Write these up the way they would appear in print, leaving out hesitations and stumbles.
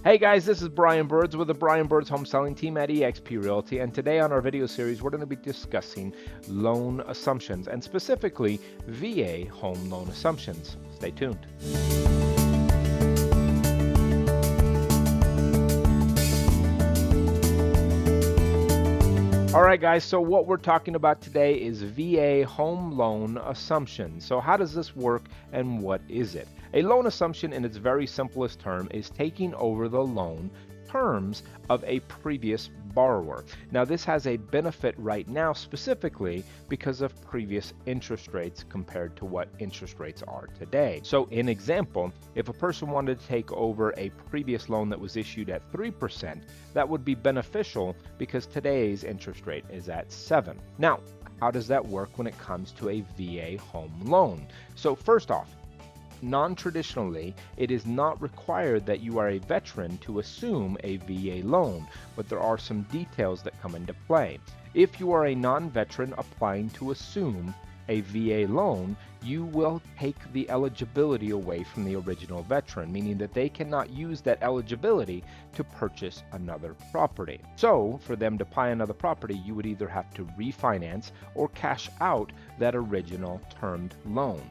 Hey guys, this is Brian Burds with the Brian Burds Home Selling Team at eXp Realty, and today on our video series we're going to be discussing loan assumptions and specifically VA home loan assumptions. Stay tuned. All right, guys, so what we're talking about today is VA home loan assumption. So how does this work and what is it? A loan assumption in its very simplest term is taking over the loan terms of a previous borrower. Now, this has a benefit right now specifically because of previous interest rates compared to what interest rates are today. So, in example, if a person wanted to take over a previous loan that was issued at 3%, that would be beneficial because today's interest rate is at 7%. Now, how does that work when it comes to a VA home loan? So, first off, non-traditionally, it is not required that you are a veteran to assume a VA loan, but there are some details that come into play. If you are a non-veteran applying to assume a VA loan, you will take the eligibility away from the original veteran, meaning that they cannot use that eligibility to purchase another property. So, for them to buy another property, you would either have to refinance or cash out that original termed loan.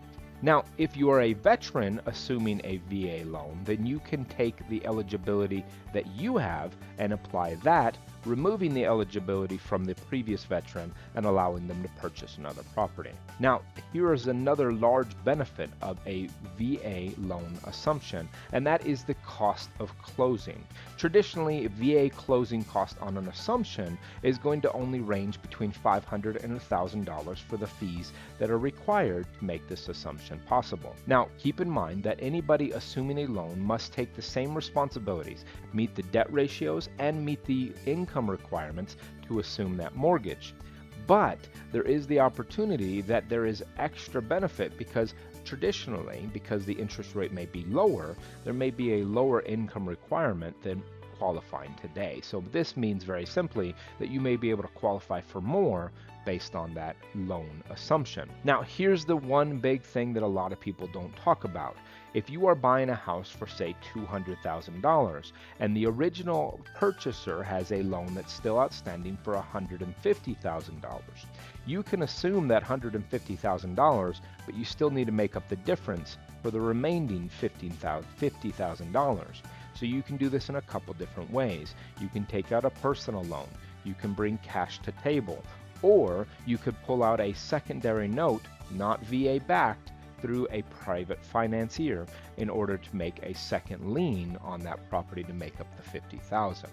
Now, if you are a veteran assuming a VA loan, then you can take the eligibility that you have and apply that, removing the eligibility from the previous veteran and allowing them to purchase another property. Now, here is another large benefit of a VA loan assumption, and that is the cost of closing. Traditionally, VA closing cost on an assumption is going to only range between $500 and $1,000 for the fees that are required to make this assumption possible. Now, keep in mind that anybody assuming a loan must take the same responsibilities, meet the debt ratios, and meet the income requirements to assume that mortgage. But there is the opportunity that there is extra benefit because traditionally, because the interest rate may be lower, there may be a lower income requirement than qualifying today. So this means very simply that you may be able to qualify for more based on that loan assumption. Now, here's the one big thing that a lot of people don't talk about. If you are buying a house for, say, $200,000 and the original purchaser has a loan that's still outstanding for $150,000, you can assume that $150,000, but you still need to make up the difference for the remaining $50,000. So you can do this in a couple different ways. You can take out a personal loan, you can bring cash to table, or you could pull out a secondary note, not VA backed, through a private financier in order to make a second lien on that property to make up the $50,000.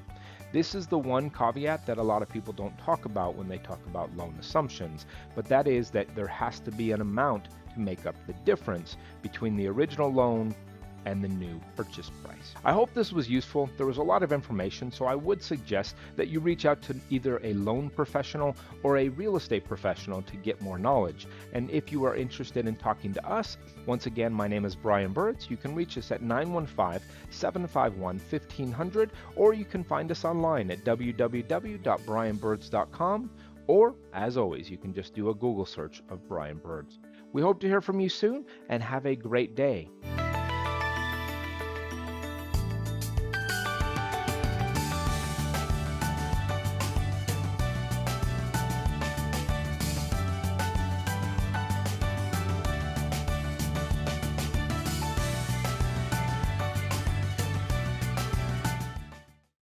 This is the one caveat that a lot of people don't talk about when they talk about loan assumptions, but that is that there has to be an amount to make up the difference between the original loan and the new purchase price. I hope this was useful. There was a lot of information, so I would suggest that you reach out to either a loan professional or a real estate professional to get more knowledge. And if you are interested in talking to us, once again, my name is Brian Burds. You can reach us at 915-751-1500, or you can find us online at www.brianburds.com, or, as always, you can just do a Google search of Brian Burds. We hope to hear from you soon, and have a great day.